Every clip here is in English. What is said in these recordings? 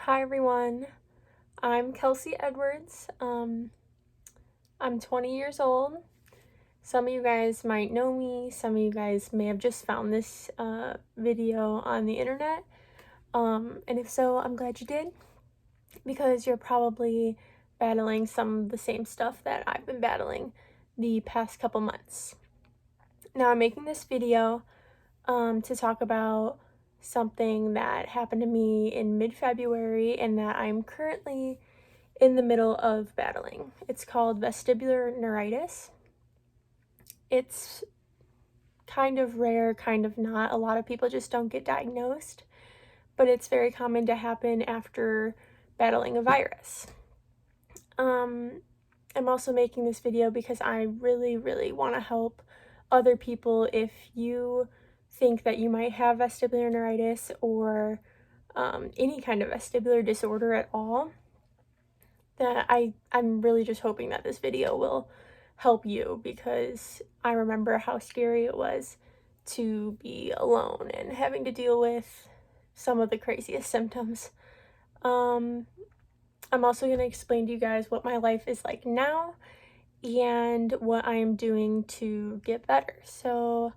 Hi everyone, I'm Kelsey Edwards. I'm 20 years old. Some of you guys might know me, some of you guys may have just found this video on the internet. And if so, I'm glad you did, because you're probably battling some of the same stuff that I've been battling the past couple months. Now I'm making this video to talk about something that happened to me in mid-February and that I'm currently in the middle of battling. It's called vestibular neuritis. It's kind of rare, kind of not. A lot of people just don't get diagnosed, but it's very common to happen after battling a virus. I'm also making this video because I really want to help other people. If you think that you might have vestibular neuritis or any kind of vestibular disorder at all, that I'm really just hoping that this video will help you, because I remember how scary it was to be alone and having to deal with some of the craziest symptoms. I'm also going to explain to you guys what my life is like now and what I am doing to get better. So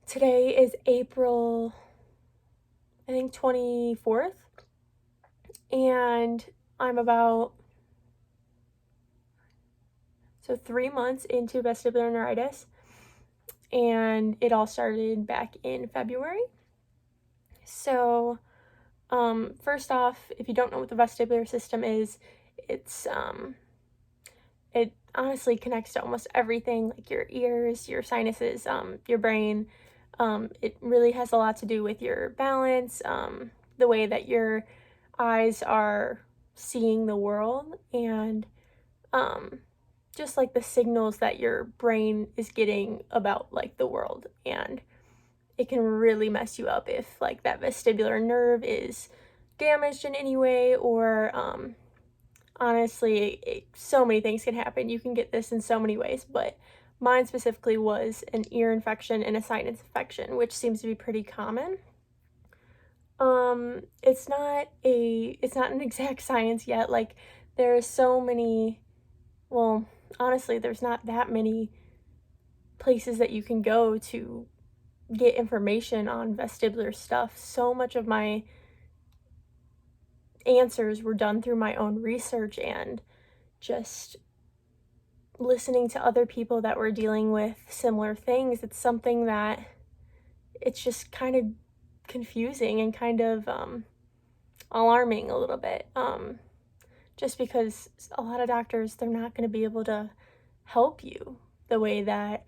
today is April, I think 24th, and I'm about 3 months into vestibular neuritis, and it all started back in February. So first off, if you don't know what the vestibular system is, it honestly connects to almost everything, like your ears, your sinuses, your brain. It really has a lot to do with your balance, the way that your eyes are seeing the world, and just like the signals that your brain is getting about like the world. And it can really mess you up if like that vestibular nerve is damaged in any way, or honestly, so many things can happen. You can get this in so many ways, but mine specifically was an ear infection and a sinus infection, which seems to be pretty common. It's not an exact science yet. Like, there's so many, well, honestly, there's not that many places that you can go to get information on vestibular stuff. So much of my answers were done through my own research and just listening to other people that were dealing with similar things. It's something that it's just kind of confusing and kind of alarming a little bit, just because a lot of doctors, they're not going to be able to help you the way that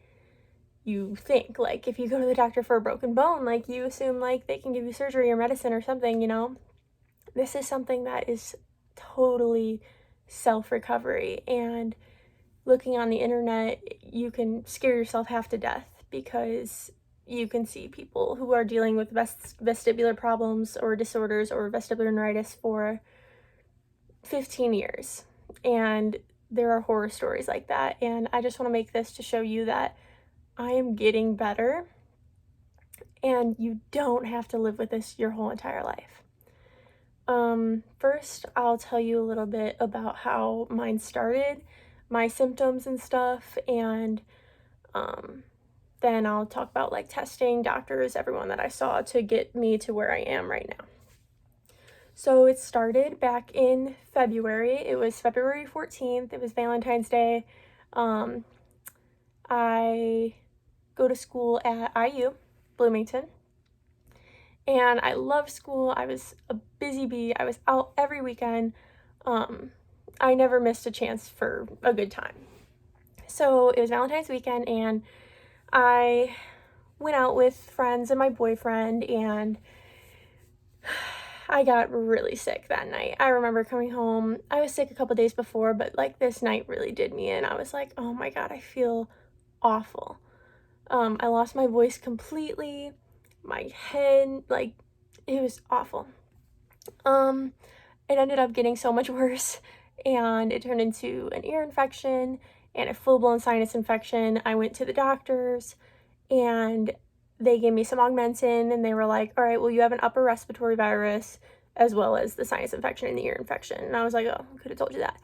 you think. Like, if you go to the doctor for a broken bone, like, you assume like they can give you surgery or medicine or something, you know. This is something that is totally self-recovery, and looking on the internet, you can scare yourself half to death, because you can see people who are dealing with vestibular problems or disorders or vestibular neuritis for 15 years, and there are horror stories like that. And I just want to make this to show you that I am getting better, and you don't have to live with this your whole entire life. First, I'll tell you a little bit about how mine started, my symptoms and stuff, and then I'll talk about like testing, doctors, everyone that I saw to get me to where I am right now. So it started back in February. It was February 14th. It was Valentine's Day. I go to school at IU, Bloomington, and I loved school. I was a busy bee. I was out every weekend. I never missed a chance for a good time. So it was Valentine's weekend, and I went out with friends and my boyfriend, and I got really sick that night. I remember coming home. I was sick a couple days before, but like this night really did me in. I was like, oh my God, I feel awful. I lost my voice completely. My head, like, it was awful. It ended up getting so much worse, and it turned into an ear infection and a full-blown sinus infection. I went to the doctors, and they gave me some Augmentin, and they were like, all right, well, you have an upper respiratory virus. as well as the sinus infection and the ear infection. And I was like, oh, I could have told you that.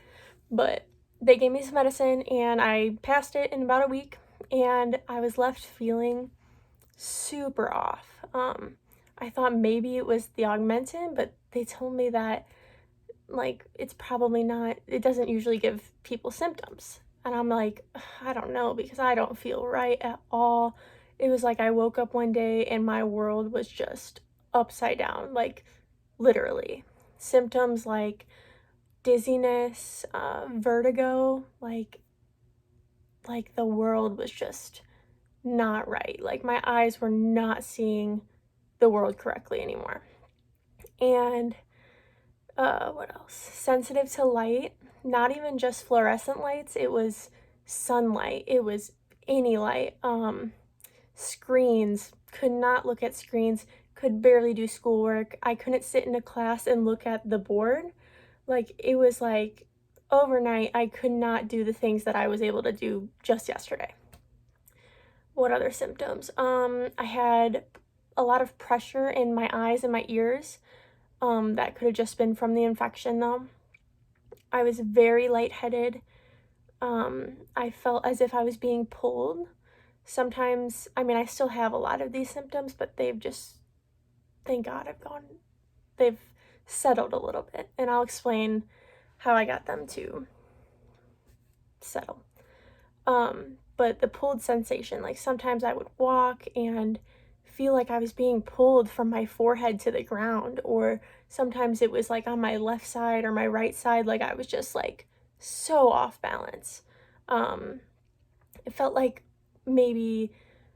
But they gave me some medicine and I passed it in about a week, and I was left feeling super off. I thought maybe it was the Augmentin, but they told me that, like, it's probably not, it doesn't usually give people symptoms. And I'm like, I don't know, because I don't feel right at all. It was like I woke up one day and my world was just upside down, like literally. Symptoms like dizziness, vertigo, like the world was just not right. Like my eyes were not seeing the world correctly anymore. And what else? Sensitive to light, not even just fluorescent lights, it was sunlight, it was any light. Screens, could not look at screens, could barely do schoolwork. I couldn't sit in a class and look at the board. Like, it was like overnight I could not do the things that I was able to do just yesterday. What other symptoms? I had a lot of pressure in my eyes and my ears. That could have just been from the infection though. I was very lightheaded. I felt as if I was being pulled. Sometimes, I mean, I still have a lot of these symptoms, but they've just, thank God, they've settled a little bit. And I'll explain how I got them to settle. But the pulled sensation, like sometimes I would walk and feel like I was being pulled from my forehead to the ground, or sometimes it was like on my left side or my right side, like I was just like so off balance. It felt like maybe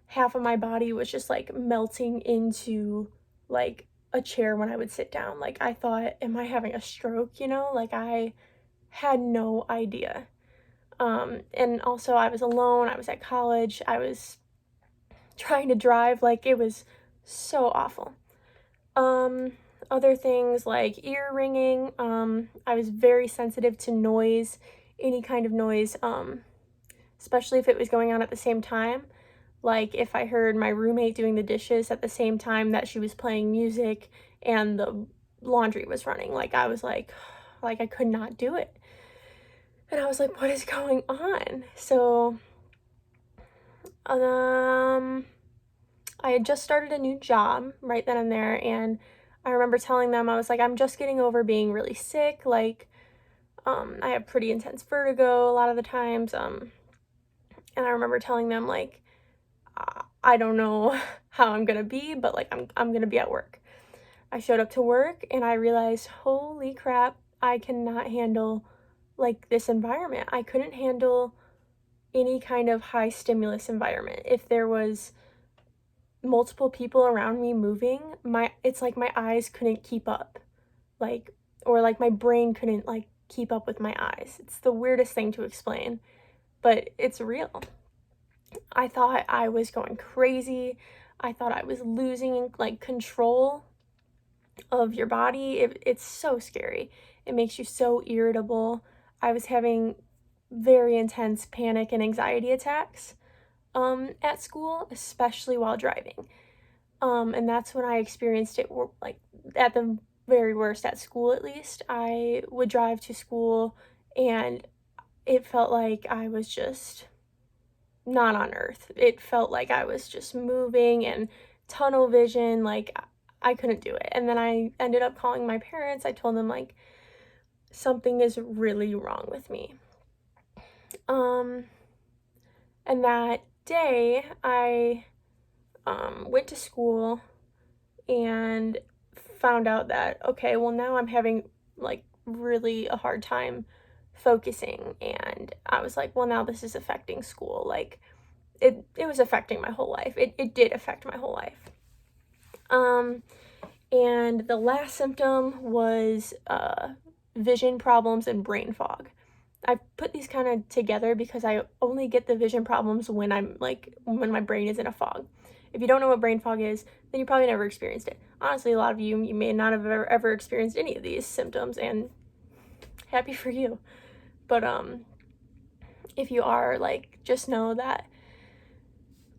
half of my body was just like melting into like a chair when I would sit down. Like I thought, am I having a stroke? Like I had no idea. And also I was alone, I was at college, I was trying to drive, like it was so awful. Other things like ear ringing, I was very sensitive to noise, any kind of noise, especially if it was going on at the same time. Like if I heard my roommate doing the dishes at the same time that she was playing music and the laundry was running, like I was like I could not do it. And I was like, what is going on? So, I had just started a new job right then and there, and I remember telling them, I was like, I'm just getting over being really sick, like, I have pretty intense vertigo a lot of the times, and I remember telling them, like, I don't know how I'm gonna be, but, like, I'm gonna be at work. I showed up to work, and I realized, holy crap, I cannot handle, like, this environment. I couldn't handle any kind of high stimulus environment. If there was multiple people around me moving, it's like my eyes couldn't keep up. Like, or like my brain couldn't like keep up with my eyes. It's the weirdest thing to explain, but it's real. I thought I was going crazy. I thought I was losing like control of your body. It's so scary. It makes you so irritable. I was having very intense panic and anxiety attacks at school, especially while driving. And that's when I experienced it, like at the very worst at school. At least I would drive to school and it felt like I was just not on earth. It felt like I was just moving and tunnel vision, like I couldn't do it. And then I ended up calling my parents. I told them like something is really wrong with me. And that day I went to school and found out that, okay, well now I'm having like really a hard time focusing, and I was like, well now this is affecting school. Like it was affecting my whole life. It did affect my whole life. And the last symptom was vision problems and brain fog. I put these kind of together because I only get the vision problems when when my brain is in a fog. If you don't know what brain fog is, then you probably never experienced it. Honestly, a lot of you may not have ever experienced any of these symptoms, and happy for you. But if you are, like, just know that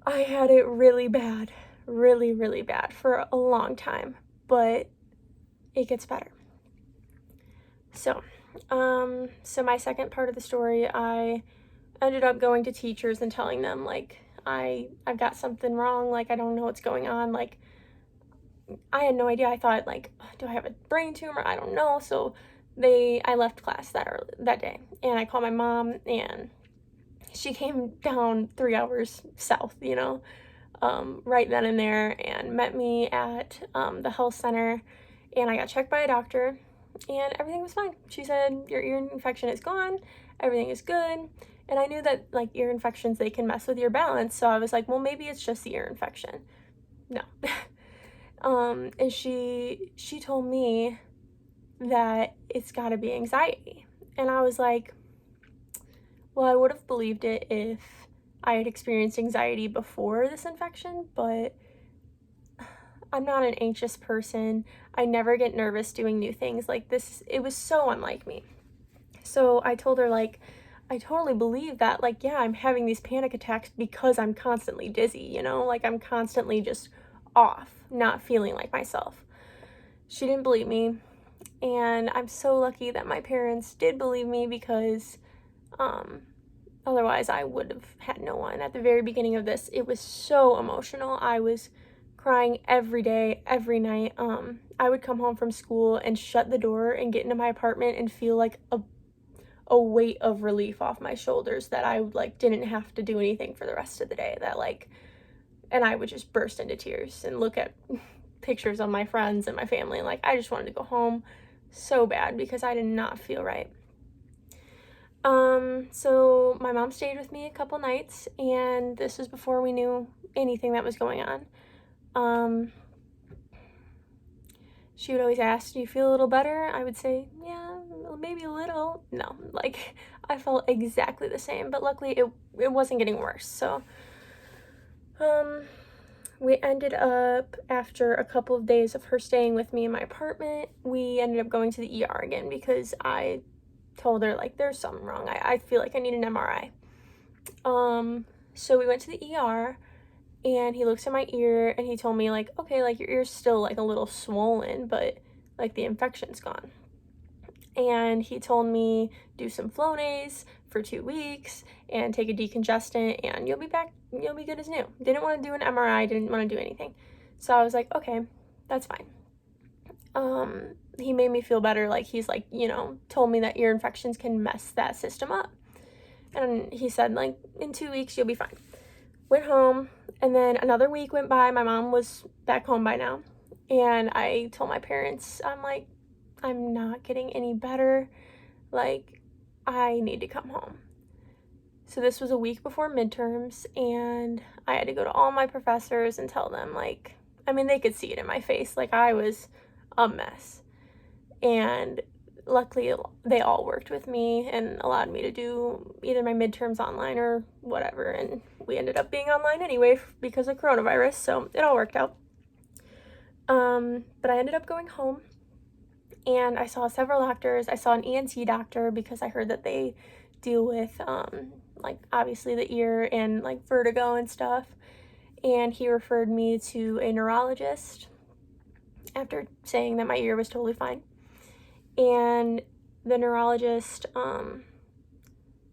I had it really bad, really, really bad for a long time. But it gets better. So my second part of the story, I ended up going to teachers and telling them, like, I've got something wrong, like, I don't know what's going on, like, I had no idea. I thought, like, do I have a brain tumor? I don't know. So I left class that day, and I called my mom, and she came down 3 hours south, right then and there, and met me at the health center, and I got checked by a doctor, and everything was fine. She said, your ear infection is gone, everything is good. And I knew that, like, ear infections, they can mess with your balance, so I was like, well, maybe it's just the ear infection. No. And she told me that it's got to be anxiety. And I was like, well, I would have believed it if I had experienced anxiety before this infection, but I'm not an anxious person. I never get nervous doing new things like this. It was so unlike me. So I told her, like, I totally believe that, like, yeah, I'm having these panic attacks because I'm constantly dizzy, like, I'm constantly just off, not feeling like myself. She didn't believe me, and I'm so lucky that my parents did believe me, because otherwise I would have had no one. At the very beginning of this, it was so emotional. I was crying every day, every night. I would come home from school and shut the door and get into my apartment and feel like a weight of relief off my shoulders, that I, like, didn't have to do anything for the rest of the day, that, like, and I would just burst into tears and look at pictures of my friends and my family, and, like, I just wanted to go home so bad because I did not feel right. So my mom stayed with me a couple nights, and this was before we knew anything that was going on. She would always ask, do you feel a little better? I would say, yeah, maybe a little. No, like, I felt exactly the same, but luckily it wasn't getting worse. So, we ended up, after a couple of days of her staying with me in my apartment, we ended up going to the ER again, because I told her, like, there's something wrong. I feel like I need an MRI. So we went to the ER, and he looks at my ear, and he told me, like, okay, like, your ear's still, like, a little swollen, but, like, the infection's gone. And he told me, do some Flonase for 2 weeks and take a decongestant, and you'll be back, you'll be good as new. Didn't want to do an MRI, didn't want to do anything. So I was like, okay, that's fine. He made me feel better. Like, he's like, told me that ear infections can mess that system up. And he said, like, in 2 weeks, you'll be fine. Went home, and then another week went by. My mom was back home by now, and I told my parents, I'm like, I'm not getting any better. Like, I need to come home. So this was a week before midterms, and I had to go to all my professors and tell them, like, I mean, they could see it in my face. Like, I was a mess. And luckily, they all worked with me and allowed me to do either my midterms online or whatever, and we ended up being online anyway because of coronavirus, so it all worked out. But I ended up going home, and I saw several doctors. I saw an ENT doctor because I heard that they deal with, like, obviously the ear and, like, vertigo and stuff, and he referred me to a neurologist after saying that my ear was totally fine. And the neurologist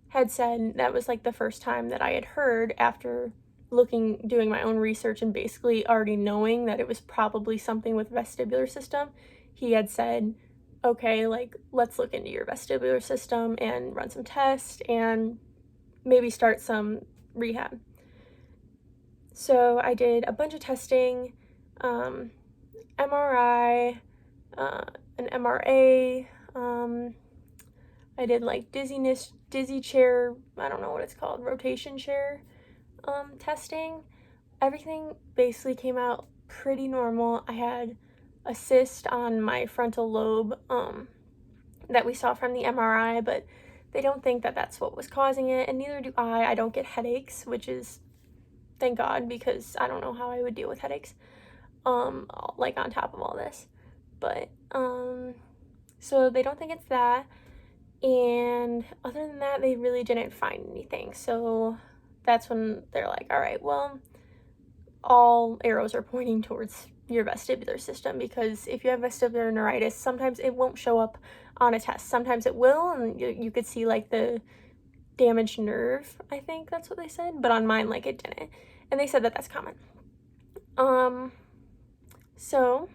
had said that was, like, the first time that I had heard, after doing my own research and basically already knowing that it was probably something with vestibular system. He had said, okay, like, let's look into your vestibular system and run some tests and maybe start some rehab. So I did a bunch of testing, MRI, an MRA, I did, like, dizzy chair, I don't know what it's called, rotation chair, testing. Everything basically came out pretty normal. I had a cyst on my frontal lobe, that we saw from the MRI, but they don't think that that's what was causing it, and neither do I. I don't get headaches, which is, thank God, because I don't know how I would deal with headaches, like, on top of all this. But, so they don't think it's that, and other than that, they really didn't find anything. So that's when they're like, all right, well, all arrows are pointing towards your vestibular system, because if you have vestibular neuritis, sometimes it won't show up on a test. Sometimes it will, and you could see like the damaged nerve, I think that's what they said, but on mine, like, it didn't. And they said that that's common. So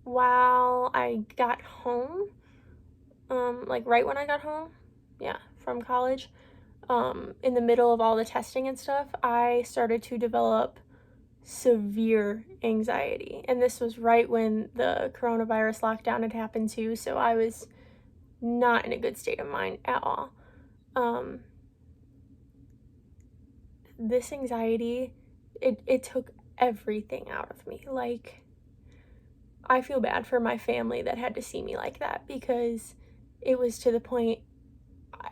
while I got home, like right when I got home, from college, in the middle of all the testing and stuff, I started to develop severe anxiety. And this was right when the coronavirus lockdown had happened too, so I was not in a good state of mind at all. This anxiety, it took everything out of me. Like, I feel bad for my family that had to see me like that, because it was to the point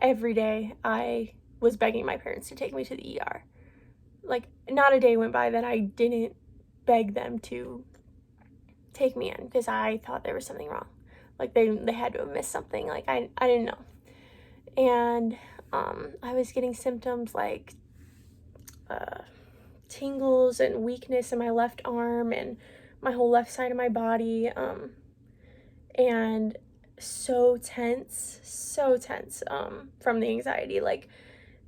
every day I was begging my parents to take me to the ER. Like, not a day went by that I didn't beg them to take me in, because I thought there was something wrong. Like, they had to have missed something. Like, I didn't know. And I was getting symptoms like tingles and weakness in my left arm and my whole left side of my body, and so tense from the anxiety, like,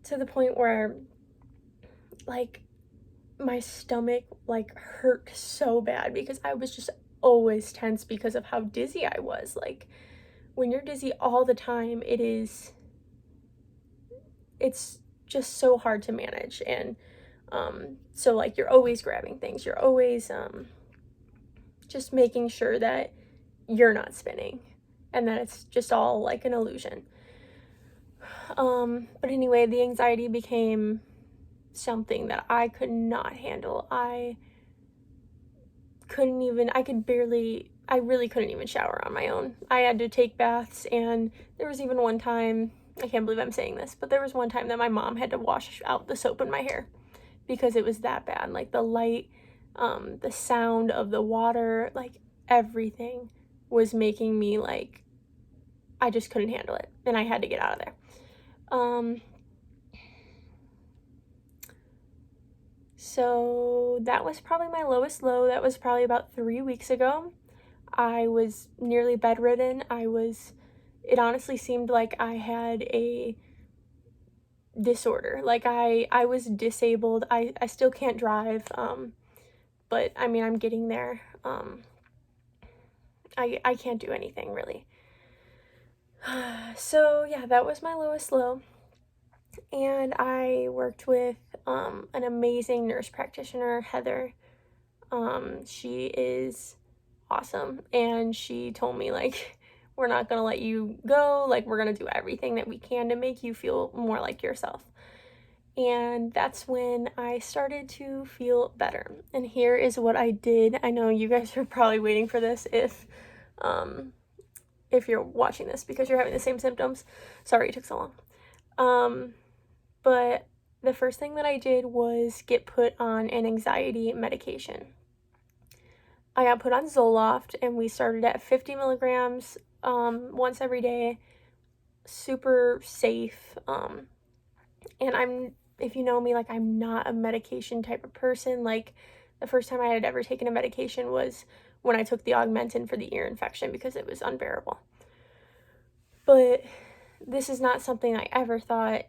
to the point where, like, my stomach, like, hurt so bad, because I was just always tense because of how dizzy I was. Like, when you're dizzy all the time, it's just so hard to manage. And so, like, you're always grabbing things, you're always just making sure that you're not spinning and that it's just all like an illusion. But anyway, the anxiety became something that I could not handle. I really couldn't even shower on my own. I had to take baths, and there was even one time, I can't believe I'm saying this, but there was one time that my mom had to wash out the soap in my hair because it was that bad. Like, the light, the sound of the water, like, everything was making me, like, I just couldn't handle it, and I had to get out of there. So that was probably my lowest low. That was probably about 3 weeks ago. I was nearly bedridden. It honestly seemed like I had a disorder. Like, I was disabled. I still can't drive, but I mean, I'm getting there. I can't do anything, really. So yeah, that was my lowest low. And I worked with an amazing nurse practitioner, Heather. She is awesome, and she told me, like, we're not gonna let you go, like, we're gonna do everything that we can to make you feel more like yourself. And that's when I started to feel better. And here is what I did. I know you guys are probably waiting for this if you're watching this because you're having the same symptoms. Sorry it took so long. But the first thing that I did was get put on an anxiety medication. I got put on Zoloft, and we started at 50 milligrams once every day. Super safe. And if you know me, like, I'm not a medication type of person. Like, the first time I had ever taken a medication was when I took the Augmentin for the ear infection, because it was unbearable. But this is not something I ever thought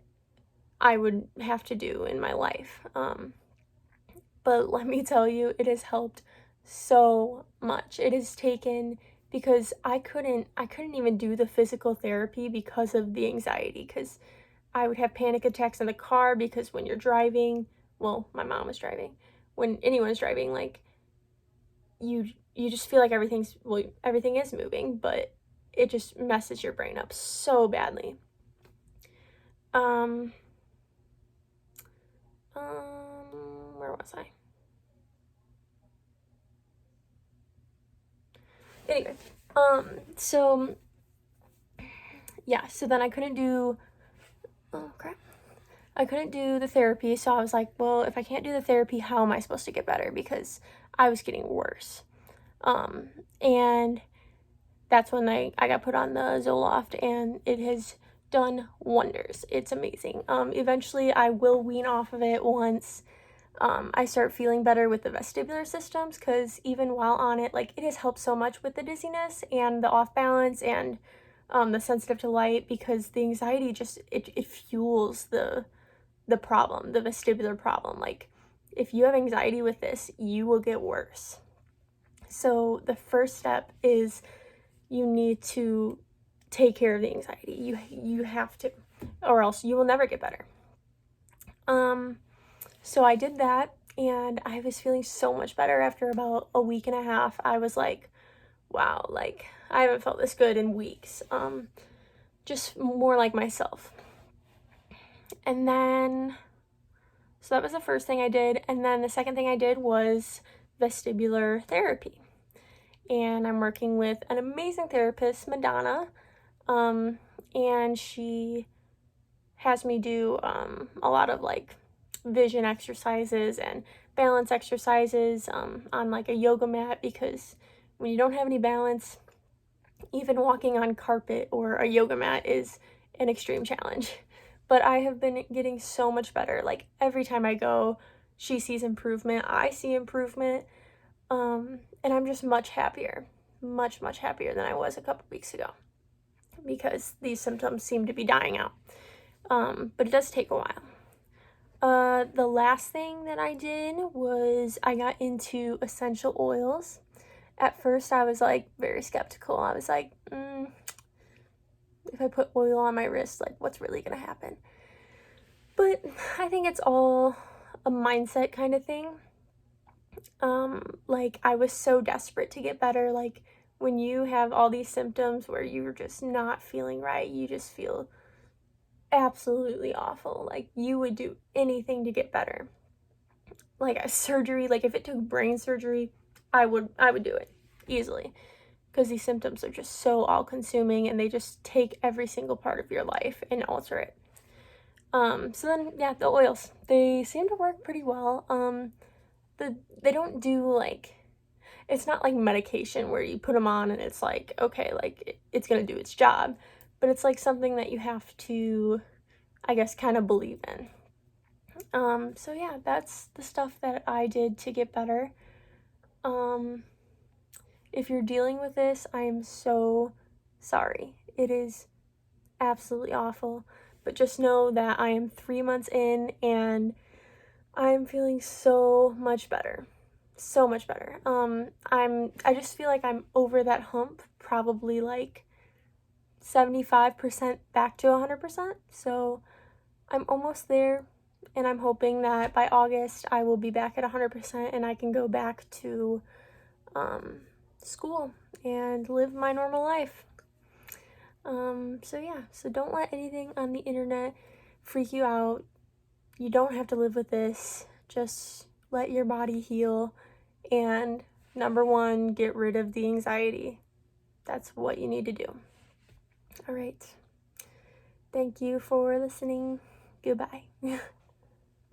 I would have to do in my life. But let me tell you, it has helped so much. It has taken, because I couldn't even do the physical therapy because of the anxiety, because I would have panic attacks in the car, because when you're driving, well, my mom was driving, when anyone's driving, like, you just feel like everything is moving, but it just messes your brain up so badly. Where was I? Anyway, so then I couldn't do the therapy, so I was like, well, if I can't do the therapy, how am I supposed to get better? Because I was getting worse. And that's when I got put on the Zoloft, and it has done wonders. It's amazing. Eventually I will wean off of it once I start feeling better with the vestibular systems, because even while on it, like, it has helped so much with the dizziness and the off balance and the sensitive to light, because the anxiety just, it fuels the problem, the vestibular problem. Like, if you have anxiety with this, you will get worse. So the first step is you need to take care of the anxiety. You have to, or else you will never get better. So I did that, and I was feeling so much better after about a week and a half. I was like, wow, like, I haven't felt this good in weeks. Just more like myself. And then, so that was the first thing I did. And then the second thing I did was vestibular therapy. And I'm working with an amazing therapist, Madonna. And she has me do a lot of like vision exercises and balance exercises on like a yoga mat, because when you don't have any balance, even walking on carpet or a yoga mat is an extreme challenge. But I have been getting so much better. Like, every time I go, she sees improvement, I see improvement, and I'm just much happier than I was a couple weeks ago, because these symptoms seem to be dying out. But it does take a while. The last thing that I did was I got into essential oils. At first, I was like very skeptical. I was like, if I put oil on my wrist, like, what's really gonna happen? But I think it's all a mindset kind of thing. Like, I was so desperate to get better. Like, when you have all these symptoms where you're just not feeling right, you just feel absolutely awful. Like, you would do anything to get better. Like a surgery, like if it took brain surgery, I would do it easily, because these symptoms are just so all-consuming, and they just take every single part of your life and alter it. So then, yeah, the oils, they seem to work pretty well. They don't do, like, it's not like medication where you put them on and it's like, okay, like, it's gonna do its job, but it's like something that you have to, I guess, kind of believe in. So yeah, that's the stuff that I did to get better. If you're dealing with this, I am so sorry. It is absolutely awful, but just know that I am 3 months in, and I'm feeling so much better. So much better. I just feel like I'm over that hump, probably like 75% back to 100%. So I'm almost there, and I'm hoping that by August I will be back at 100% and I can go back to school and live my normal life. So yeah, so don't let anything on the internet freak you out. You don't have to live with this. Just let your body heal, and number one, get rid of the anxiety. That's what you need to do. All right. Thank you for listening. Goodbye.